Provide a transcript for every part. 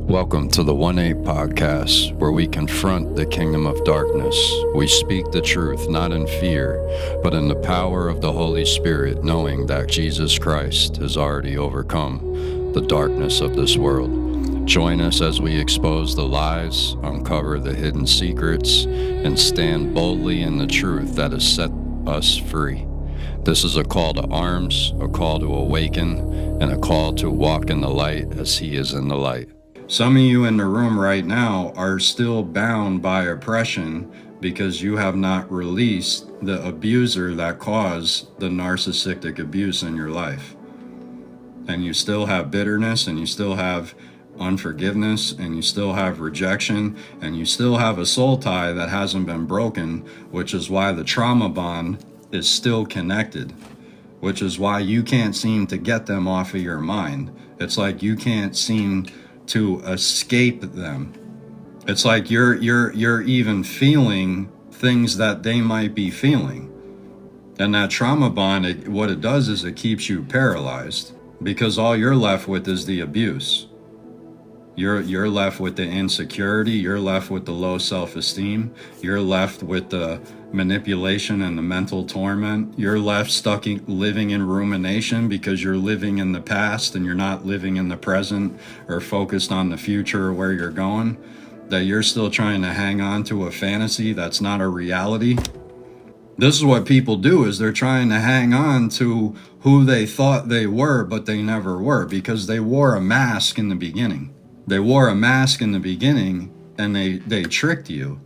Welcome to the 1-8 podcast, where we confront the kingdom of darkness. We speak the truth, not in fear, but in the power of the Holy Spirit, knowing that Jesus Christ has already overcome the darkness of this world. Join us as we expose the lies, uncover the hidden secrets, and stand boldly in the truth that has set us free. This is a call to arms, a call to awaken, and a call to walk in the light as He is in the light. Some of you in the room right now are still bound by oppression because you have not released the abuser that caused the narcissistic abuse in your life. And you still have bitterness, and you still have unforgiveness, and you still have rejection, and you still have a soul tie that hasn't been broken, which is why the trauma bond is still connected, which is why you can't seem to get them off of your mind. It's like you can't seem to escape them. It's like you're even feeling things that they might be feeling. And that trauma bond, what it does is it keeps you paralyzed, because all you're left with is the abuse. You're left with the insecurity, you're left with the low self-esteem, you're left with the manipulation and the mental torment, you're left living in rumination because you're living in the past and you're not living in the present or focused on the future or where you're going, that you're still trying to hang on to a fantasy that's not a reality. This is what people do, is they're trying to hang on to who they thought they were, but they never were, because they wore a mask in the beginning. They wore a mask in the beginning, and they tricked you,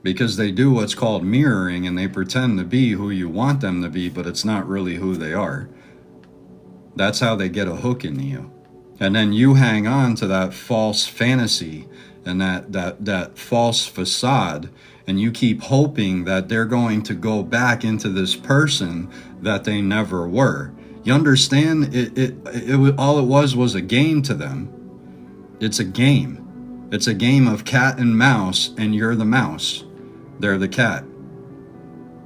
because they do what's called mirroring, and they pretend to be who you want them to be, but it's not really who they are. That's how they get a hook into you. And then you hang on to that false fantasy and that false facade, and you keep hoping that they're going to go back into this person that they never were. You understand? It all it was a game to them. It's a game. It's a game of cat and mouse, and you're the mouse. They're the cat.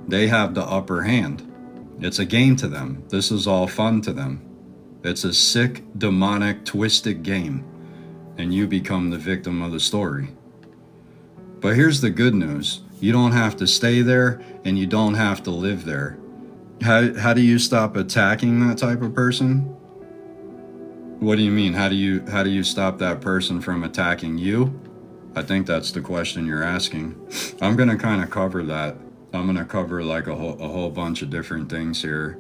They have the upper hand. It's a game to them. This is all fun to them. It's a sick, demonic, twisted game, and you become the victim of the story. But here's the good news. You don't have to stay there, and you don't have to live there. How do you stop attacking that type of person? What do you mean? How do you stop that person from attacking you? I think that's the question you're asking. I'm going to kind of cover that. I'm going to cover like a whole bunch of different things here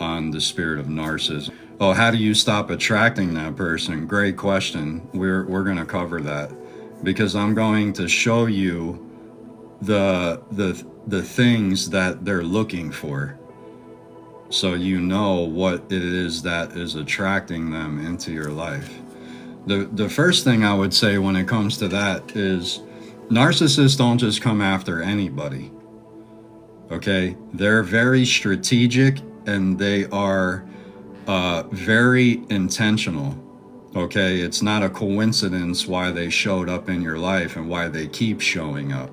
on the spirit of narcissism. Oh, how do you stop attracting that person? Great question. We're going to cover that, because I'm going to show you the things that they're looking for, so you know what it is that is attracting them into your life. The first thing I would say when it comes to that is narcissists don't just come after anybody. Okay? They're very strategic, and they are very intentional. Okay? It's not a coincidence why they showed up in your life and why they keep showing up.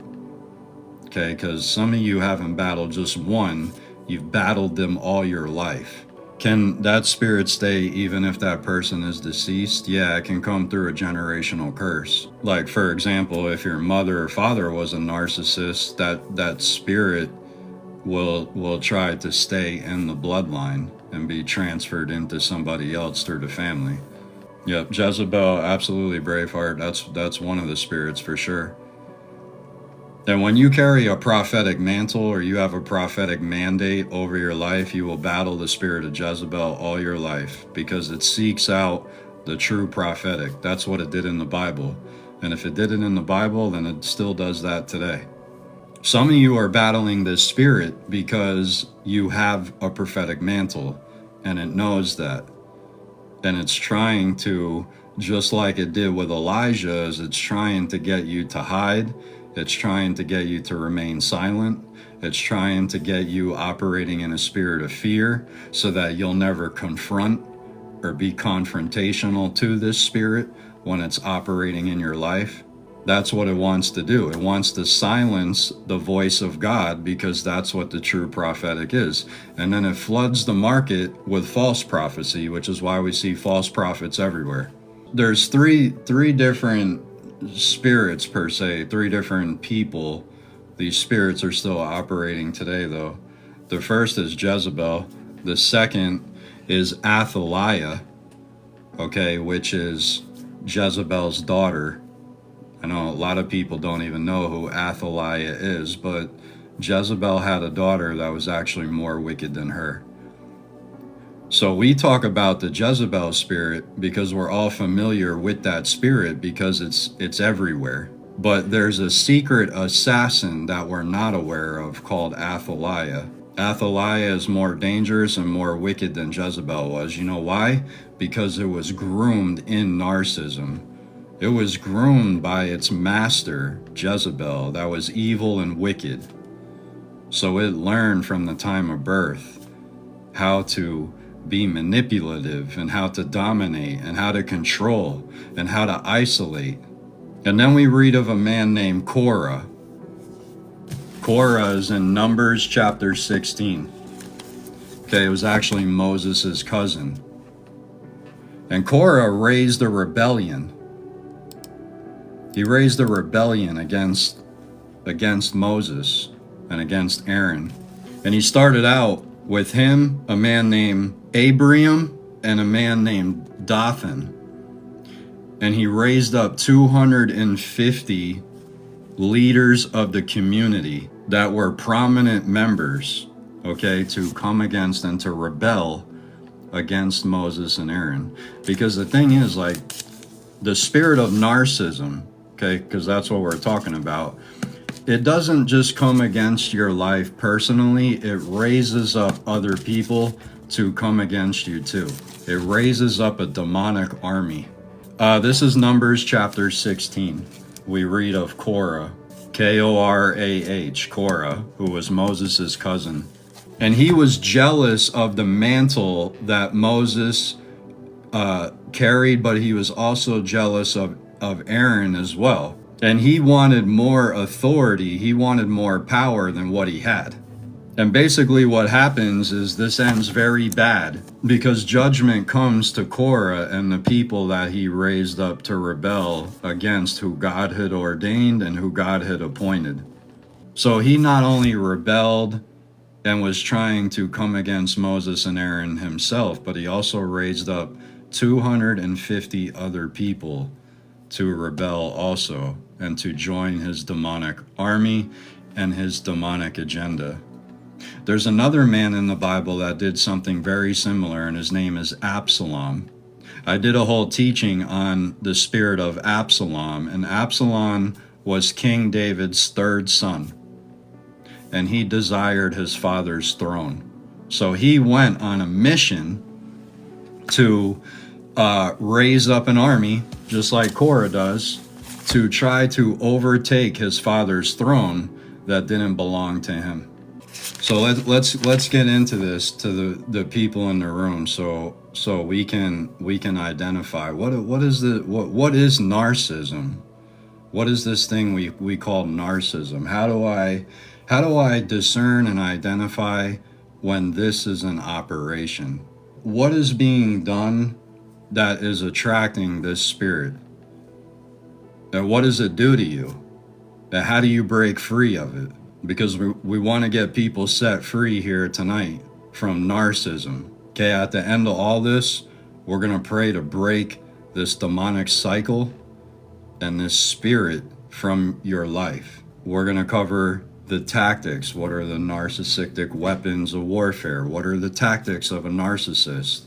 Okay? Because some of you haven't battled just one. You've battled them all your life. Can that spirit stay even if that person is deceased? Yeah, it can come through a generational curse. Like, for example, if your mother or father was a narcissist, that spirit will try to stay in the bloodline and be transferred into somebody else through the family. Yep, Jezebel, absolutely, Braveheart. That's one of the spirits for sure. And when you carry a prophetic mantle, or you have a prophetic mandate over your life, you will battle the spirit of Jezebel all your life, because it seeks out the true prophetic. That's what it did in the Bible. And if it did it in the Bible, then it still does that today. Some of you are battling this spirit because you have a prophetic mantle, and it knows that. And it's trying to, just like it did with Elijah, is it's trying to get you to hide. It's trying to get you to remain silent. It's trying to get you operating in a spirit of fear, so that you'll never confront or be confrontational to this spirit when it's operating in your life. That's what it wants to do. It wants to silence the voice of God, because that's what the true prophetic is. And then it floods the market with false prophecy, which is why we see false prophets everywhere. there's three different spirits per se, three different people. These spirits are still operating today, though. The first is Jezebel. The second is Athaliah, okay, which is Jezebel's daughter. I know a lot of people don't even know who Athaliah is, but Jezebel had a daughter that was actually more wicked than her. So we talk about the Jezebel spirit because we're all familiar with that spirit because it's everywhere. But there's a secret assassin that we're not aware of called Athaliah. Athaliah is more dangerous and more wicked than Jezebel was. You know why? Because it was groomed in narcissism. It was groomed by its master, Jezebel, that was evil and wicked. So it learned from the time of birth how to be manipulative and how to dominate and how to control and how to isolate. And then we read of a man named Korah. Korah is in Numbers chapter 16. Okay, it was actually Moses' cousin. And Korah raised a rebellion. He raised a rebellion against Moses and against Aaron. And he started out with him, a man named Abiram, and a man named Dathan. And he raised up 250 leaders of the community that were prominent members, okay, to come against and to rebel against Moses and Aaron. Because the thing is, like, the spirit of narcissism, okay, because that's what we're talking about, it doesn't just come against your life personally, it raises up other people to come against you too. It raises up a demonic army. This is Numbers chapter 16. We read of Korah, Korah, Korah, who was Moses' cousin. And he was jealous of the mantle that Moses carried, but he was also jealous of Aaron as well. And he wanted more authority, he wanted more power than what he had. And basically what happens is this ends very bad because judgment comes to Korah and the people that he raised up to rebel against who God had ordained and who God had appointed. So he not only rebelled and was trying to come against Moses and Aaron himself, but he also raised up 250 other people to rebel also and to join his demonic army and his demonic agenda. There's another man in the Bible that did something very similar, and his name is Absalom. I did a whole teaching on the spirit of Absalom, and Absalom was King David's third son, and he desired his father's throne. So he went on a mission to raise up an army, just like Korah does, to try to overtake his father's throne that didn't belong to him. So let's get into this to the people in the room, so we can identify what is narcissism? What is this thing we call narcissism? How do I discern and identify when this is an operation? What is being done that is attracting this spirit? And what does it do to you? And how do you break free of it? Because we want to get people set free here tonight from narcissism. Okay, at the end of all this, we're going to pray to break this demonic cycle and this spirit from your life. We're going to cover the tactics. What are the narcissistic weapons of warfare? What are the tactics of a narcissist?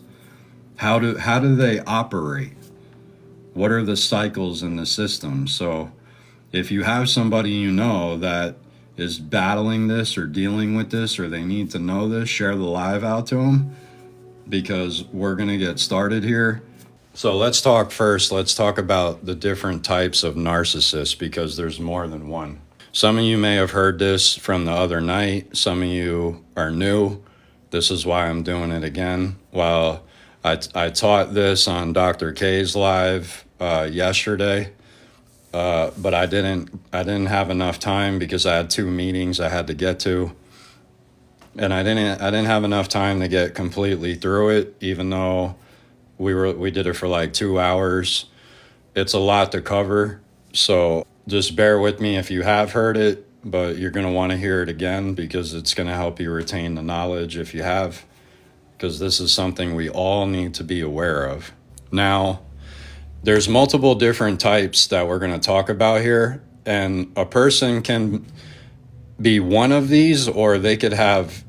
How do they operate? What are the cycles in the system? So if you have somebody you know that is battling this or dealing with this, or they need to know this, share the live out to them, because we're going to get started here. So let's talk about the different types of narcissists, because there's more than one. Some of you may have heard this from the other night. Some of you are new. This is why I'm doing it again. Well, I taught this on Dr. K's live yesterday. But I didn't have enough time because I had 2 meetings I had to get to, and I didn't have enough time to get completely through it, even though we did it for like 2 hours. It's a lot to cover, so just bear with me if you have heard it, but you're going to want to hear it again because it's going to help you retain the knowledge if you have, because this is something we all need to be aware of. Now, there's multiple different types that we're going to talk about here, and a person can be one of these, or they could have,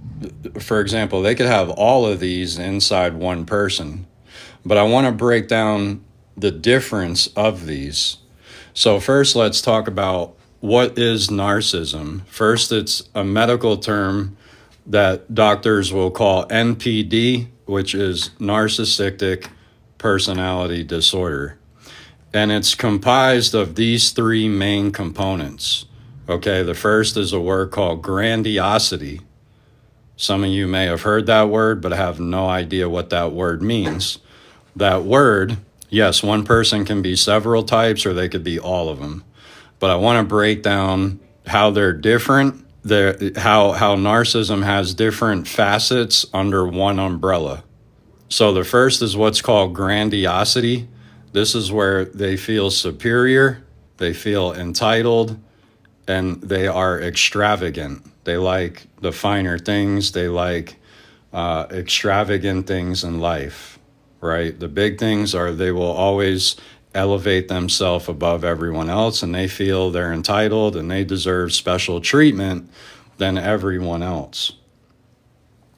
for example, they could have all of these inside one person. But I want to break down the difference of these. So first, let's talk about what is narcissism. First, it's a medical term that doctors will call NPD, which is narcissistic personality disorder. And it's comprised of these three main components. Okay, the first is a word called grandiosity. Some of you may have heard that word, but have no idea what that word means. That word, yes, one person can be several types, or they could be all of them. But I want to break down how they're different, how narcissism has different facets under one umbrella. So the first is what's called grandiosity. This is where they feel superior, they feel entitled, and they are extravagant. They like the finer things. They like extravagant things in life. Right? The big things are they will always elevate themselves above everyone else, and they feel they're entitled and they deserve special treatment than everyone else.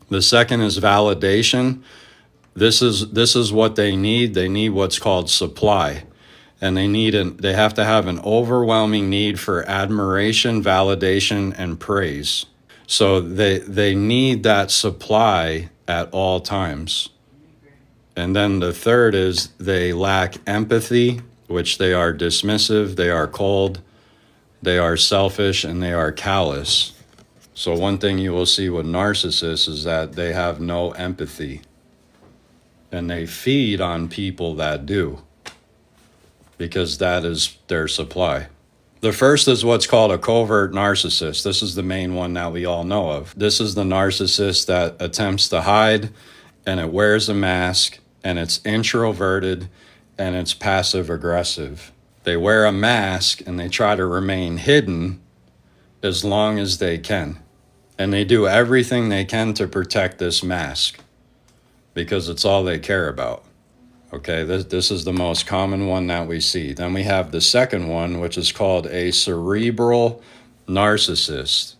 The second is validation. This is what they need. They need what's called supply, and they have to have an overwhelming need for admiration, validation, and praise. So they need that supply at all times. And then the third is they lack empathy, which they are dismissive, they are cold, they are selfish, and they are callous. So one thing you will see with narcissists is that they have no empathy. And they feed on people that do, because that is their supply. The first is what's called a covert narcissist. This is the main one that we all know of. This is the narcissist that attempts to hide, and it wears a mask, and it's introverted, and it's passive aggressive. They wear a mask and they try to remain hidden as long as they can. And they do everything they can to protect this mask because it's all they care about. Okay, this is the most common one that we see. Then we have the second one, which is called a cerebral narcissist.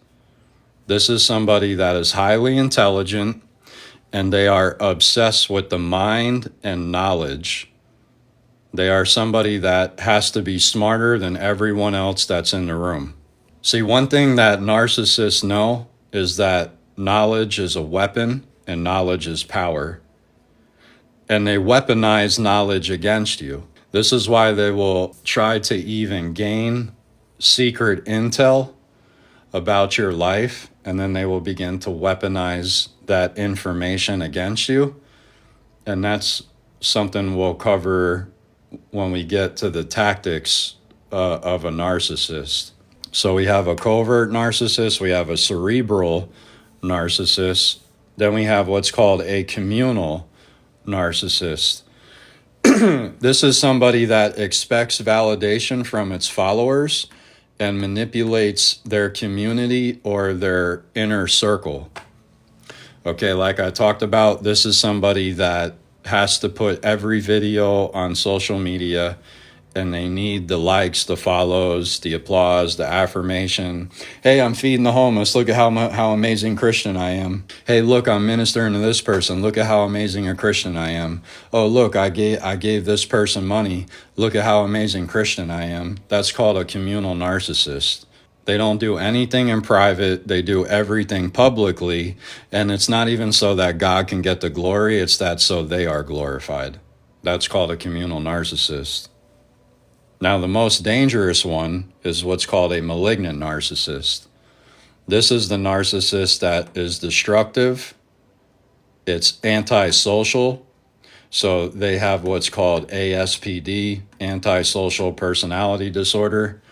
This is somebody that is highly intelligent, and they are obsessed with the mind and knowledge. They are somebody that has to be smarter than everyone else that's in the room. See, one thing that narcissists know is that knowledge is a weapon and knowledge is power. And they weaponize knowledge against you. This is why they will try to even gain secret intel about your life, and then they will begin to weaponize that information against you. And that's something we'll cover when we get to the tactics of a narcissist. So we have a covert narcissist, we have a cerebral narcissist, then we have what's called a communal narcissist. This is somebody that expects validation from its followers and manipulates their community or their inner circle. Okay, like I talked about, this is somebody that has to put every video on social media, and they need the likes, the follows, the applause, the affirmation. Hey, I'm feeding the homeless. Look at how amazing Christian I am. Hey, look, I'm ministering to this person. Look at how amazing a Christian I am. Oh, look, I gave this person money. Look at how amazing Christian I am. That's called a communal narcissist. They don't do anything in private. They do everything publicly. And it's not even so that God can get the glory. It's that so they are glorified. That's called a communal narcissist. Now, the most dangerous one is what's called a malignant narcissist. This is the narcissist that is destructive. It's antisocial. So they have what's called ASPD, antisocial personality disorder.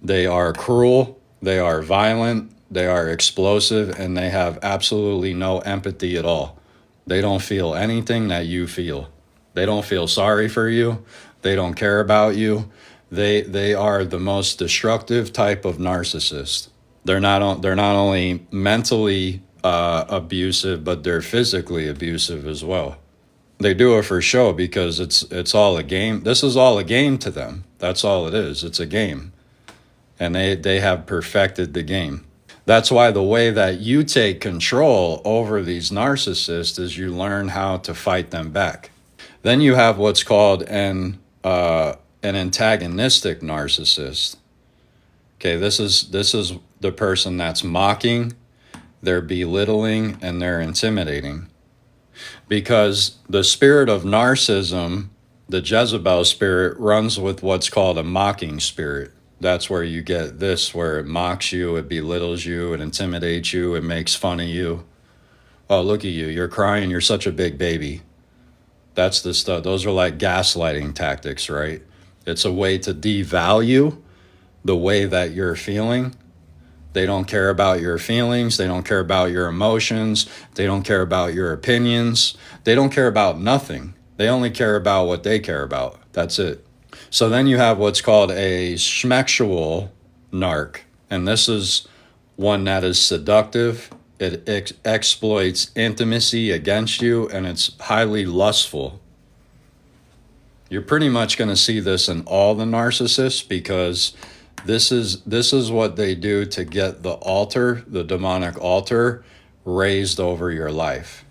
They are cruel, they are violent, they are explosive, and they have absolutely no empathy at all. They don't feel anything that you feel. They don't feel sorry for you. They don't care about you. They are the most destructive type of narcissist. They're not only mentally abusive, but they're physically abusive as well. They do it for show because it's all a game. This is all a game to them. That's all it is. It's a game. And they have perfected the game. That's why the way that you take control over these narcissists is you learn how to fight them back. Then you have what's called an antagonistic narcissist. Okay, this is the person that's mocking, they're belittling, and they're intimidating. Because the spirit of narcissism, the Jezebel spirit, runs with what's called a mocking spirit. That's where you get this, where it mocks you, it belittles you, it intimidates you, it makes fun of you. Oh, look at you, you're crying, you're such a big baby. That's the stuff. Those are like gaslighting tactics, right? It's a way to devalue the way that you're feeling. They don't care about your feelings. They don't care about your emotions. They don't care about your opinions. They don't care about nothing. They only care about what they care about. That's it. So then you have what's called a schmexual narc. And this is one that is seductive. It exploits intimacy against you, and it's highly lustful. You're pretty much going to see this in all the narcissists, because this is what they do to get the altar, the demonic altar, raised over your life.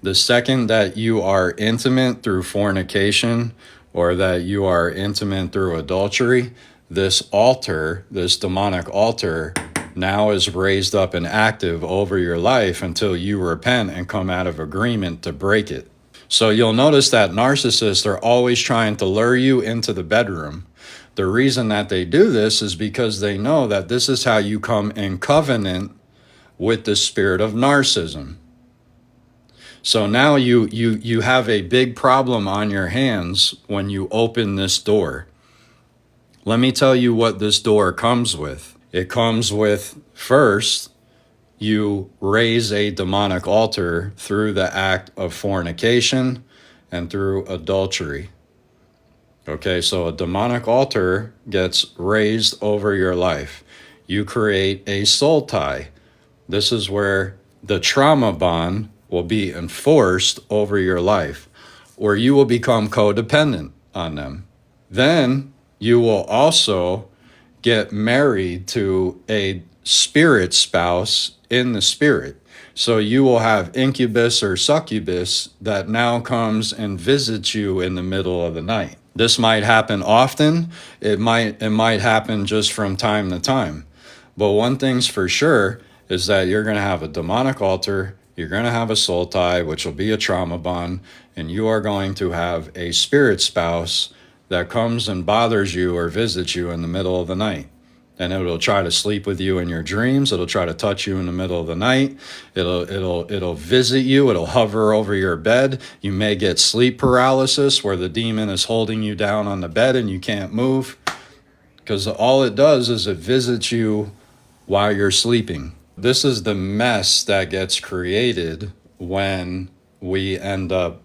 The second that you are intimate through fornication, or that you are intimate through adultery, this altar, this demonic altar, now is raised up and active over your life until you repent and come out of agreement to break it. So you'll notice that narcissists are always trying to lure you into the bedroom. The reason that they do this is because they know that this is how you come in covenant with the spirit of narcissism. So now you have a big problem on your hands when you open this door. Let me tell you what this door comes with. It comes with, first, you raise a demonic altar through the act of fornication and through adultery. Okay, so a demonic altar gets raised over your life. You create a soul tie. This is where the trauma bond will be enforced over your life, or you will become codependent on them. Then you will also get married to a spirit spouse in the spirit. So you will have incubus or succubus that now comes and visits you in the middle of the night. This might happen often. It might happen just from time to time. But one thing's for sure is that you're going to have a demonic altar, you're going to have a soul tie, which will be a trauma bond, and you are going to have a spirit spouse that comes and bothers you or visits you in the middle of the night. And it'll try to sleep with you in your dreams. It'll try to touch you in the middle of the night. It'll visit you. It'll hover over your bed. You may get sleep paralysis where the demon is holding you down on the bed and you can't move. Because all it does is it visits you while you're sleeping. This is the mess that gets created when we end up,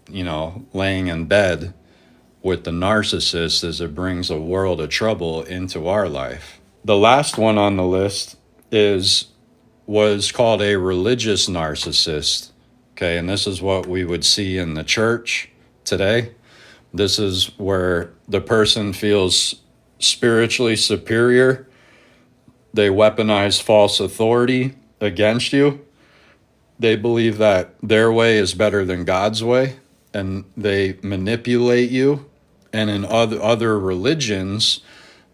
laying in bed with the narcissist, as it brings a world of trouble into our life. The last one on the list was called a religious narcissist. Okay, and this is what we would see in the church today. This is where the person feels spiritually superior. They weaponize false authority against you. They believe that their way is better than God's way, and they manipulate you. And in other religions,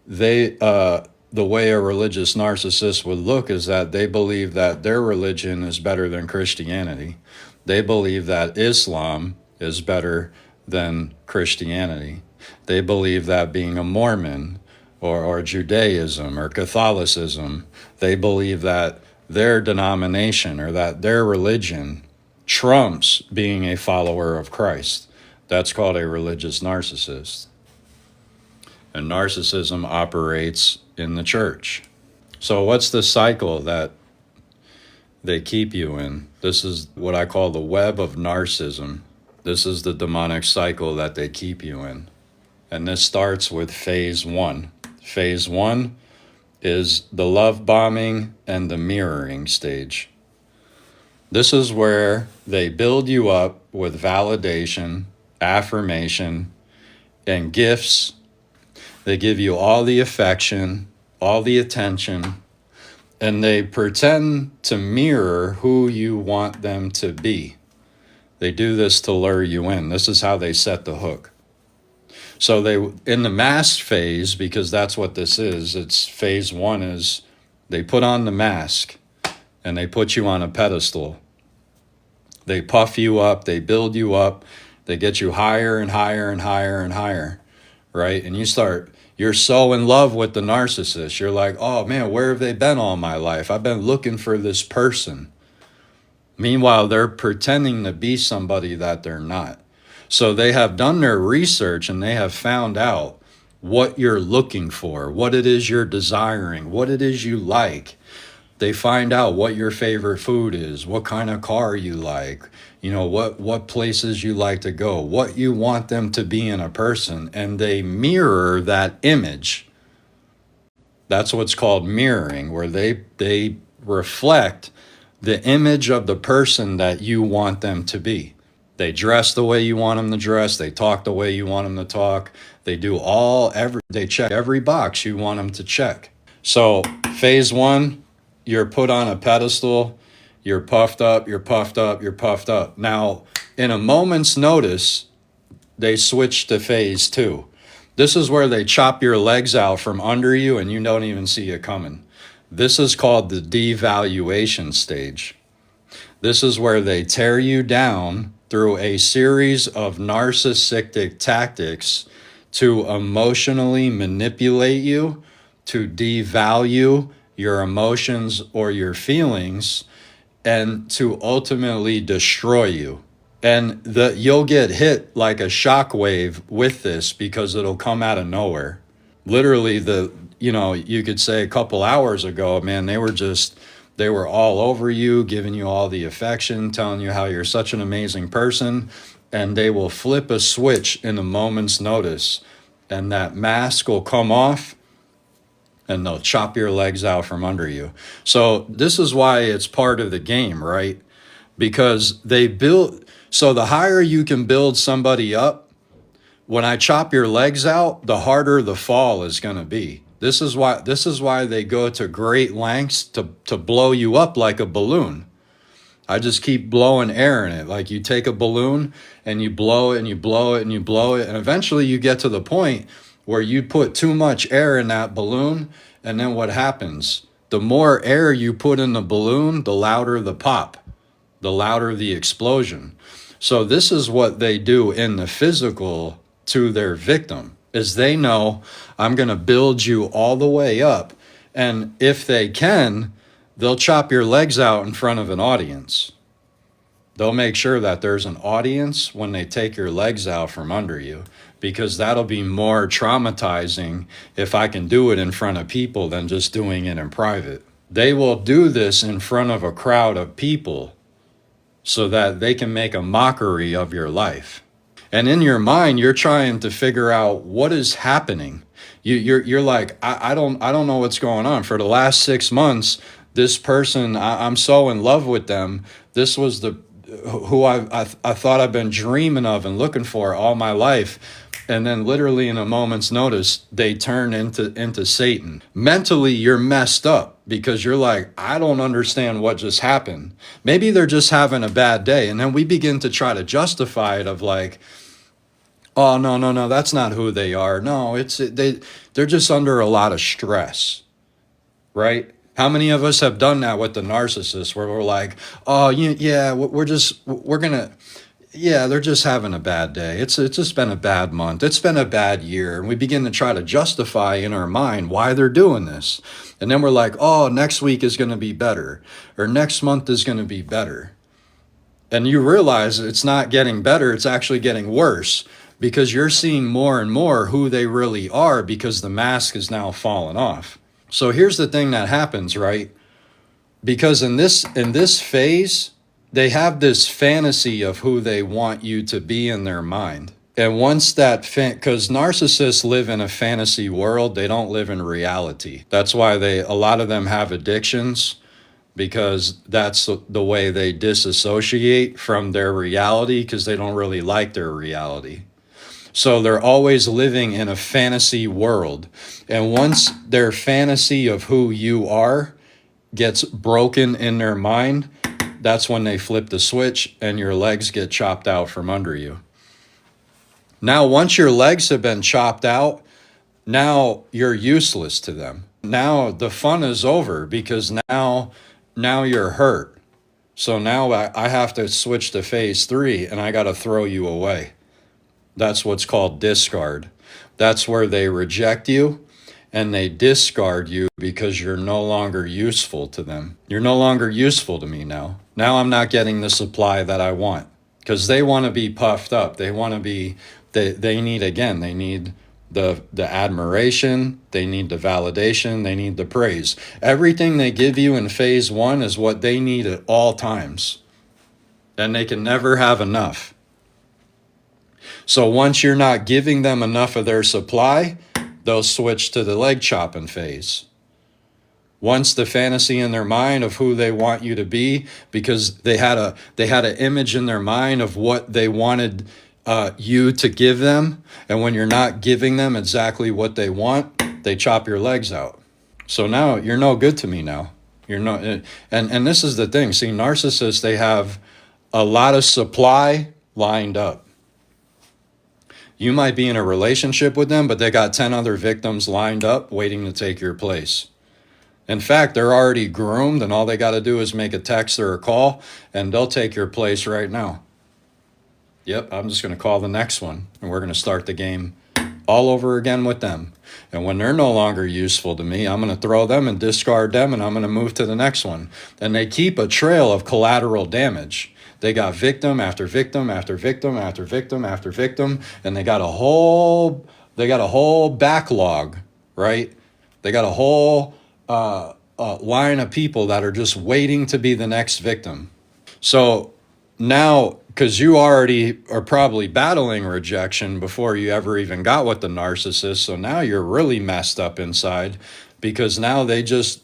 the way a religious narcissist would look is that they believe that their religion is better than Christianity. They believe that Islam is better than Christianity. They believe that being a Mormon or Judaism or Catholicism, they believe that their denomination or that their religion trumps being a follower of Christ. That's called a religious narcissist. And narcissism operates in the church. So what's the cycle that they keep you in? This is what I call the web of narcissism. This is the demonic cycle that they keep you in. And this starts with phase 1. Phase 1 is the love bombing and the mirroring stage. This is where they build you up with validation, affirmation, and gifts. They give you all the affection, all the attention, and they pretend to mirror who you want them to be. They do this to lure you in. This is how they set the hook. So in the mask phase, because that's what this is, it's phase 1 is they put on the mask and they put you on a pedestal. They puff you up, they build you up, they get you higher and higher and higher and higher, right? And you're so in love with the narcissist. You're like, oh man, where have they been all my life? I've been looking for this person. Meanwhile, they're pretending to be somebody that they're not. So they have done their research and they have found out what you're looking for, what it is you're desiring, what it is you like. They find out what your favorite food is, what kind of car you like, what places you like to go, what you want them to be in a person, and they mirror that image. That's what's called mirroring, where they reflect the image of the person that you want them to be. They dress the way you want them to dress. They talk the way you want them to talk. They they check every box you want them to check. So phase 1, you're put on a pedestal. You're puffed up, you're puffed up, you're puffed up. Now, in a moment's notice, they switch to phase 2. This is where they chop your legs out from under you and you don't even see it coming. This is called the devaluation stage. This is where they tear you down through a series of narcissistic tactics to emotionally manipulate you, to devalue your emotions or your feelings, and to ultimately destroy you. And you'll get hit like a shockwave with this because it'll come out of nowhere. Literally, you could say a couple hours ago, man, they were all over you, giving you all the affection, telling you how you're such an amazing person, and they will flip a switch in a moment's notice, and that mask will come off, and they'll chop your legs out from under you. So this is why it's part of the game, right? Because so the higher you can build somebody up, when I chop your legs out, the harder the fall is going to be. This is why they go to great lengths to blow you up like a balloon. I just keep blowing air in it. Like you take a balloon and you blow it and you blow it and you blow it. And eventually you get to the point where you put too much air in that balloon. And then what happens? The more air you put in the balloon, the louder the pop, the louder the explosion. So this is what they do in the physical to their victim. Is they know I'm going to build you all the way up. And if they can, they'll chop your legs out in front of an audience. They'll make sure that there's an audience when they take your legs out from under you, because that'll be more traumatizing if I can do it in front of people than just doing it in private. They will do this in front of a crowd of people so that they can make a mockery of your life. And in your mind, you're trying to figure out what is happening. You're like, I don't know what's going on. For the last 6 months, this person, I'm so in love with them. This was who I thought I've been dreaming of and looking for all my life. And then literally in a moment's notice, they turn into Satan. Mentally, you're messed up because you're like, I don't understand what just happened. Maybe they're just having a bad day. And then we begin to try to justify it of like, oh, no, that's not who they are. No, they're just under a lot of stress, right? How many of us have done that with the narcissist where we're like, oh, yeah, they're just having a bad day. It's just been a bad month. It's been a bad year. And we begin to try to justify in our mind why they're doing this. And then we're like, oh, next week is going to be better, or next month is going to be better. And you realize it's not getting better. It's actually getting worse because you're seeing more and more who they really are because the mask is now falling off. So here's the thing that happens, right? Because in this phase, they have this fantasy of who they want you to be in their mind. And once that, because narcissists live in a fantasy world, they don't live in reality. That's why a lot of them have addictions, because that's the way they disassociate from their reality, because they don't really like their reality. So they're always living in a fantasy world. And once their fantasy of who you are gets broken in their mind, that's when they flip the switch and your legs get chopped out from under you. Now, once your legs have been chopped out, now you're useless to them. Now the fun is over, because now you're hurt. So now I have to switch to phase 3 and I got to throw you away. That's what's called discard. That's where they reject you and they discard you because you're no longer useful to them. You're no longer useful to me now. Now I'm not getting the supply that I want, because they want to be puffed up. They want to be, they need the admiration, they need the validation, they need the praise. Everything they give you in phase 1 is what they need at all times. And they can never have enough. So once you're not giving them enough of their supply, they'll switch to the leg chopping phase. Once the fantasy in their mind of who they want you to be, because they had an image in their mind of what they wanted you to give them, and when you're not giving them exactly what they want, they chop your legs out. So now you're no good to me now. You're not, and this is the thing. See, narcissists, they have a lot of supply lined up. You might be in a relationship with them, but they got 10 other victims lined up waiting to take your place. In fact, they're already groomed, and all they got to do is make a text or a call, and they'll take your place right now. Yep, I'm just going to call the next one, and we're going to start the game all over again with them. And when they're no longer useful to me, I'm going to throw them and discard them, and I'm going to move to the next one. And they keep a trail of collateral damage. They got victim after victim after victim after victim after victim, and they got a whole backlog, right? They got a whole line of people that are just waiting to be the next victim. So now, because you already are probably battling rejection before you ever even got with the narcissist, so now you're really messed up inside, because now they just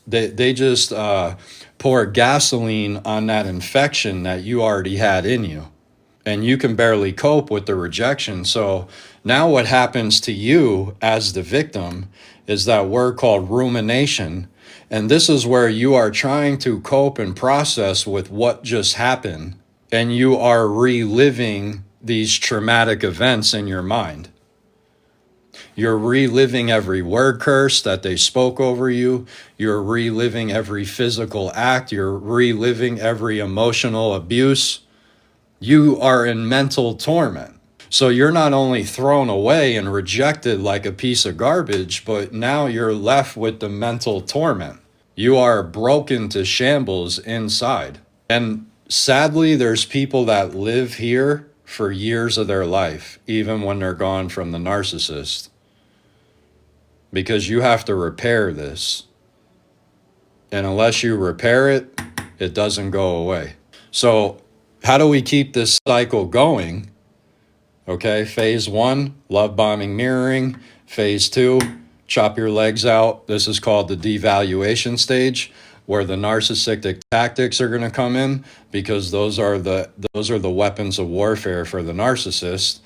pour gasoline on that infection that you already had in you, and you can barely cope with the rejection. So now what happens to you as the victim is that word called rumination, and this is where you are trying to cope and process with what just happened, and you are reliving these traumatic events in your mind. You're reliving every word curse that they spoke over you. You're reliving every physical act. You're reliving every emotional abuse. You are in mental torment. So you're not only thrown away and rejected like a piece of garbage, but now you're left with the mental torment. You are broken to shambles inside. And sadly, there's people that live here for years of their life, even when they're gone from the narcissist. Because you have to repair this. And unless you repair it, it doesn't go away. So how do we keep this cycle going? Okay, phase 1, love bombing, mirroring. Phase 2, chop your legs out. This is called the devaluation stage, where the narcissistic tactics are going to come in, because those are the weapons of warfare for the narcissist.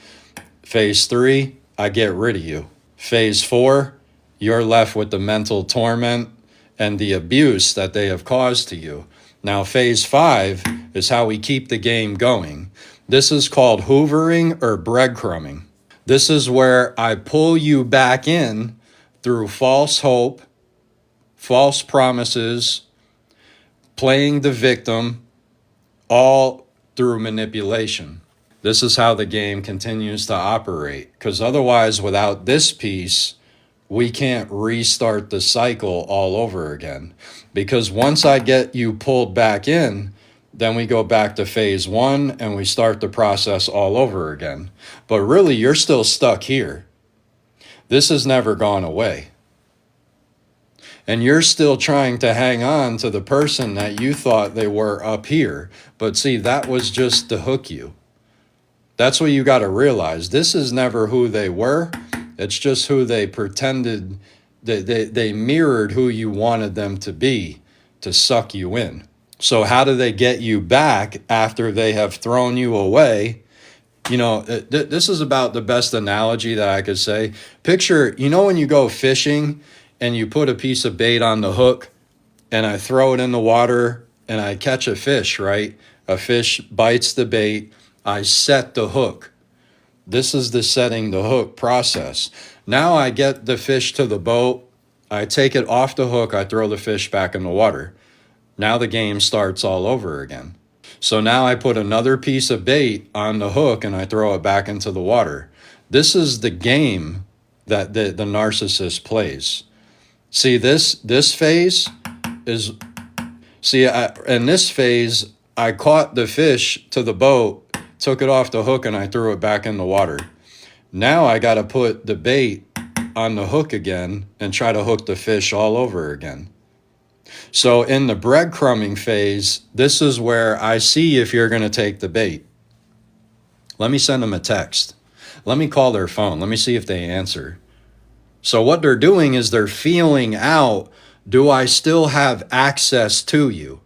Phase 3, I get rid of you. Phase 4, you're left with the mental torment and the abuse that they have caused to you. Now, phase 5 is how we keep the game going. This is called hoovering or breadcrumbing. This is where I pull you back in through false hope, false promises, playing the victim, all through manipulation. This is how the game continues to operate, because otherwise, without this piece, we can't restart the cycle all over again. Because once I get you pulled back in, then we go back to phase 1 and we start the process all over again. But really, you're still stuck here. This has never gone away. And you're still trying to hang on to the person that you thought they were up here. But see, that was just to hook you. That's what you got to realize. This is never who they were. It's just who they pretended, they mirrored who you wanted them to be to suck you in. So how do they get you back after they have thrown you away? You know, this is about the best analogy that I could say. Picture, you know, when you go fishing and you put a piece of bait on the hook and I throw it in the water and I catch a fish, right? A fish bites the bait. I set the hook. This is the setting the hook process. Now I get the fish to the boat. I take it off the hook. I throw the fish back in the water. Now the game starts all over again. So now I put another piece of bait on the hook and I throw it back into the water. This is the game that the narcissist plays. See, this phase is, in this phase, I caught the fish to the boat, took it off the hook, and I threw it back in the water. Now I got to put the bait on the hook again and try to hook the fish all over again. So in the breadcrumbing phase, this is where I see if you're going to take the bait. Let me send them a text. Let me call their phone. Let me see if they answer. So what they're doing is they're feeling out, do I still have access to you?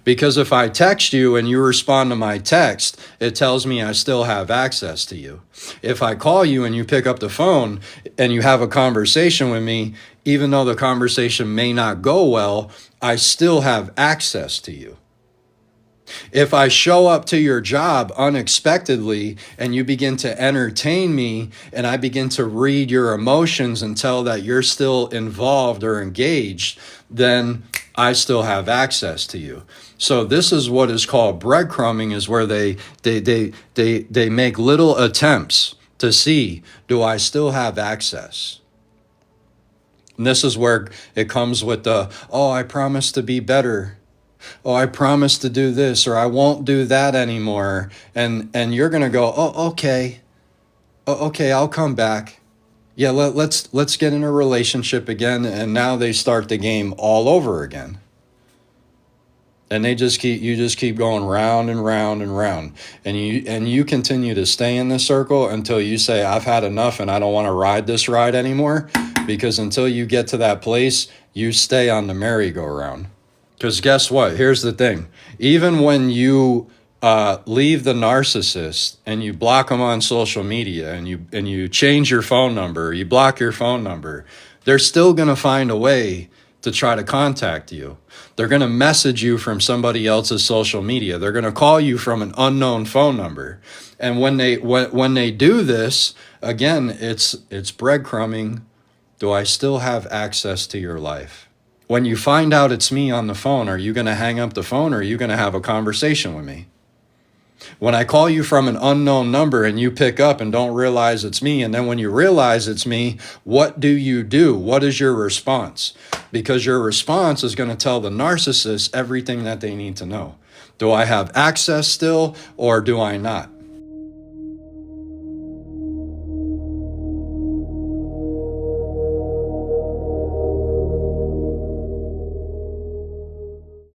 Because if I text you and you respond to my text, it tells me I still have access to you. If I call you and you pick up the phone and you have a conversation with me, even though the conversation may not go well, I still have access to you. If I show up to your job unexpectedly and you begin to entertain me and I begin to read your emotions and tell that you're still involved or engaged, then I still have access to you. So this is what is called breadcrumbing, is where they make little attempts to see, do I still have access? And this is where it comes with the, oh, I promise to be better. Oh, I promise to do this, or I won't do that anymore. And you're going to go, oh, okay. Oh, okay, I'll come back. Yeah, let's get in a relationship again. And now they start the game all over again. And you just keep going round and round and round. And you continue to stay in this circle until you say, I've had enough and I don't want to ride this ride anymore. Because until you get to that place, you stay on the merry-go-round. Because guess what? Here's the thing. Even when you leave the narcissist and you block them on social media and you change your phone number, you block your phone number, they're still going to find a way to try to contact you. They're going to message you from somebody else's social media. They're going to call you from an unknown phone number. And when they do this, again, it's breadcrumbing. Do I still have access to your life? When you find out it's me on the phone, are you going to hang up the phone or are you going to have a conversation with me? When I call you from an unknown number and you pick up and don't realize it's me, and then when you realize it's me, what do you do? What is your response? Because your response is going to tell the narcissist everything that they need to know. Do I have access still or do I not?